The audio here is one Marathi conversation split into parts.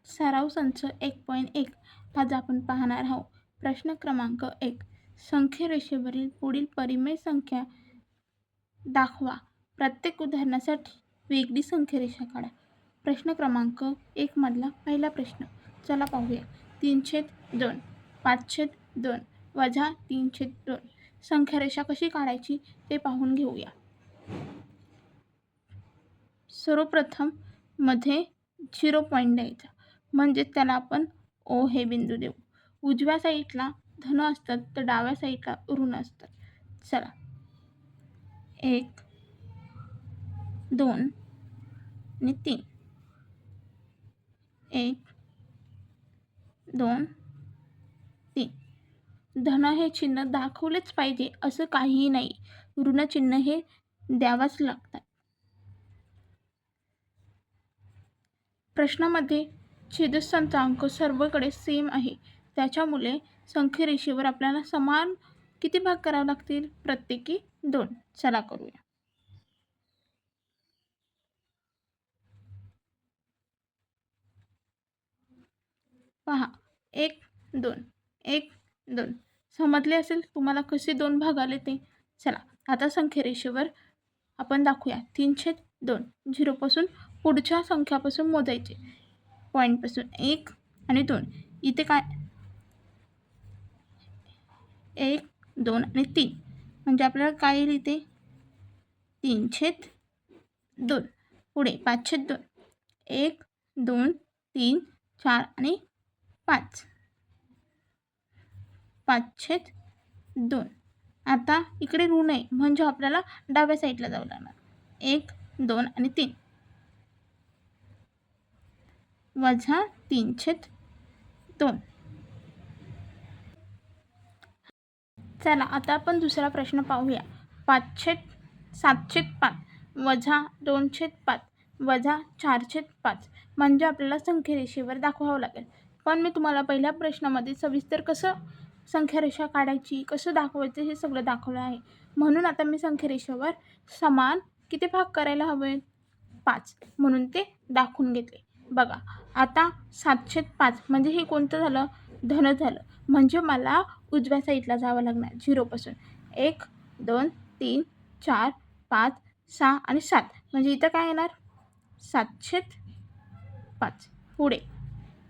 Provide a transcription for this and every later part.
सराव संच 1.1 आज आपण पाहणार आहोत. प्रश्न क्रमांक 1. संख्यारेषेवरील पुढील परिमेय संख्या दाखवा. प्रत्येक उदाहरणासाठी वेगळी संख्यारेषा काढा. प्रश्न क्रमांक 1 मधला पहिला प्रश्न चला पाहूया. 3/2 5/2 वजा 3/2 संख्यारेषा कशी काढायची ते पाहून घेऊया. सर्वप्रथम मध्ये 0 पॉईंट द्यायचा, म्हणजे त्याला आपण ओ हे बिंदू देऊ. उजव्या साईडला धन असतात तर डाव्या साईडला ऋण असतात. चला 1 2 आणि 3 1 2 3. धन हे चिन्ह दाखवलेच पाहिजे असं काहीही नाही. ऋण चिन्ह हे द्यावाच लागतात. प्रश्नामध्ये छेदस्थानाचा अंक सर्वकडे सेम आहे, त्याच्यामुळे संख्यारेषेवर आपल्याला समान किती भाग करावे लागतील? प्रत्येकी 2. चला करूया. पहा 1 2 1 2 समजले असेल तुम्हाला कसे 2 भाग आले ते. चला आता संख्यारेषेवर आपण दाखवूया. 3/2 झिरोपासून पुढच्या संख्यापासून मोजायचे. पॉईंटपासून 1 आणि 2. इथे काय 1 2 आणि 3 म्हणजे आपल्याला काय येईल इथे 3/2. पुढे 5/2 1 2 3 4 आणि 5 5/2. आता इकडे ऋण आहे म्हणजे आपल्याला डाव्या साईडला जावं लागणार. 1 2 आणि 3 वजा 3/2. चला आता आपण दुसरा प्रश्न पाहूया. 7/5 वजा 2/5 वजा 4/5 म्हणजे आपल्याला संख्यारेषेवर दाखवावं लागेल. पण मी तुम्हाला पहिल्या प्रश्नामध्ये सविस्तर कसं संख्यारेषा काढायची, कसं दाखवायचं हे सगळं दाखवलं आहे. म्हणून आता मी संख्यारेषेवर समान किती भाग करायला हवे? 5. म्हणून ते दाखवून घेतले. बघा आता 7/5 म्हणजे हे कोणतं झालं? धन झालं. म्हणजे मला उजव्या साईडला जावं लागणार 0पासून. 1 2 3 4 5 6 आणि 7 म्हणजे इथं काय येणार 7/5. पुढे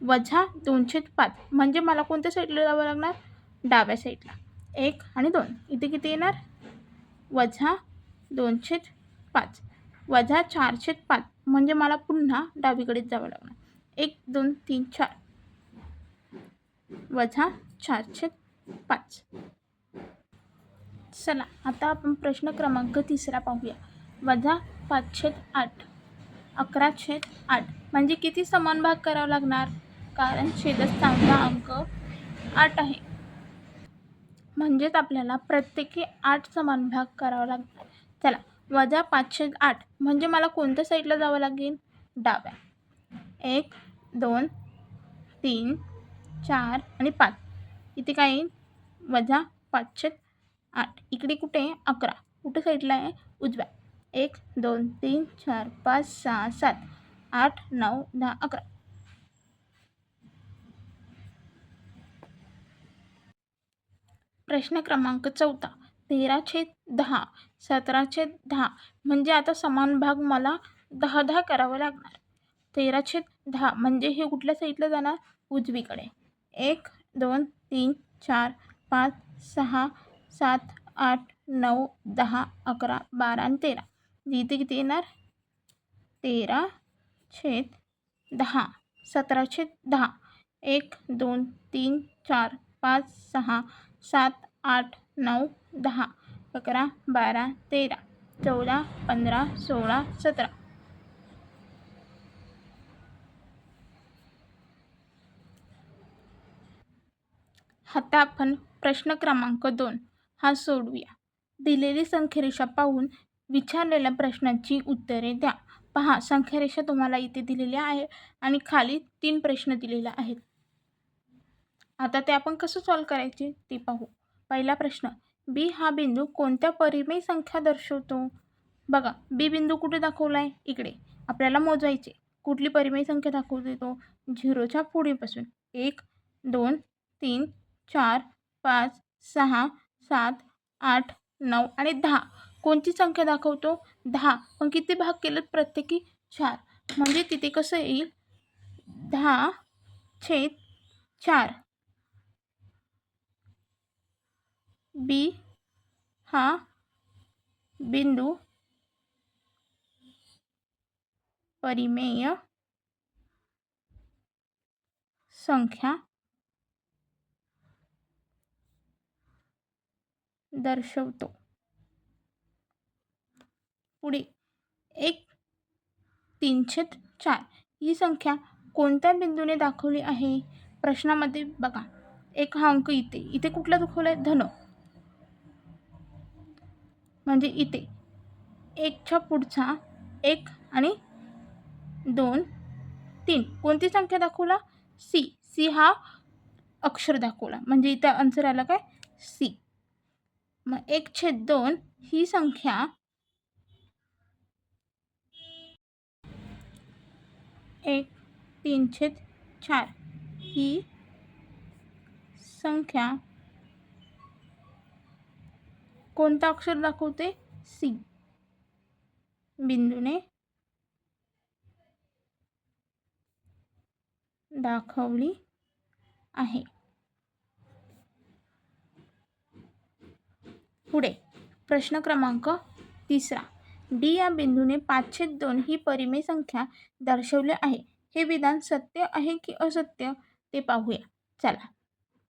वजा 2/5 म्हणजे मला कोणत्या साईडला जावं लागणार? डाव्या साईडला. 1 आणि 2 इथे किती येणार? वजा 2/5 वजा 4/5 म्हणजे मला पुन्हा डावीकडेच जावं लागणार. 1 2 3 4 वजा 4/5. चला आता आपण प्रश्न क्रमांक 3 पाहूया. वजा 5/8 11/8 म्हणजे किती समान भाग करावा लागणार? कारण छेदस्थानाचा अंक 8 आहे, म्हणजेच आपल्याला प्रत्येकी 8 समान भाग करावा लागणार. चला वजा 5/8 म्हणजे मला कोणत्या साईडला जावं लागेल? डाव्या. 1 2 3 4 आणि 5 इथे काय येईल? वजा 5/8. इकडे कुठे आहे? 11. कुठे साईडला आहे? उजव्या. 1 2 3 4 5 6 7 8 9 10 11. प्रश्न क्रमांक 4. 13/10 17/10 म्हणजे आता समान भाग मला 10 करावं लागणार. 13/10 म्हणजे हे कुठल्या साईडला जाणार? उजवीकडे. 1 2 3 4 5 6 7 8 9 10 11 12 आणि 13. इथे किती येणार? 13/10 17/10 1 2 3 4 5 6 7 8 9 10 11 12 13 14 15 16 17. आता आपण प्रश्न क्रमांक 2 हा सोडवूया. दिलेली संख्यारेषा पाहून विचारलेल्या प्रश्नाची उत्तरे द्या. पहा संख्यारेषा तुम्हाला इथे दिलेली आहे आणि खाली 3 प्रश्न दिलेले आहेत. आता ते आपण कसं सॉल्व करायचे ते पाहू. पहिला प्रश्न, बी हा बिंदू कोणत्या परिमेय संख्या दर्शवतो? बघा बी बिंदू कुठे दाखवला आहे? इकडे. आपल्याला मोजायचे. कुठली परिमेय संख्या दाखवतो तो? झिरोच्या पुढेपासून 1 2 3 4 5 6 7 8 9 आणि 10 कोणती संख्या दाखवतो? 10. पण किती भाग केलेत? प्रत्येकी 4. म्हणजे तिथे कसं येईल? 10/4. बी हा बिंदू परिमेय संख्या दर्शवतो. पुढे 1/3/4 ही संख्या कोणत्या बिंदूने दाखवली आहे? प्रश्नामध्ये बघा, एक हा अंक इथे कुठला दाखवलाय? धन. म्हणजे इथे 1च्या पुढचा 1 आणि 2 3 कोणती संख्या दाखवला? सी हा अक्षर दाखवला, म्हणजे इथे आन्सर आला काय? सी. मग 1/2 ही संख्या 1/3/4 ही संख्या कोणता अक्षर दाखवते? सी बिंदूने दाखवली आहे. पुढे प्रश्न क्रमांक 3. डी या बिंदूने 5/2 ही परिमेय संख्या दर्शवली आहे. हे विधान सत्य आहे की असत्य ते पाहूया. चला,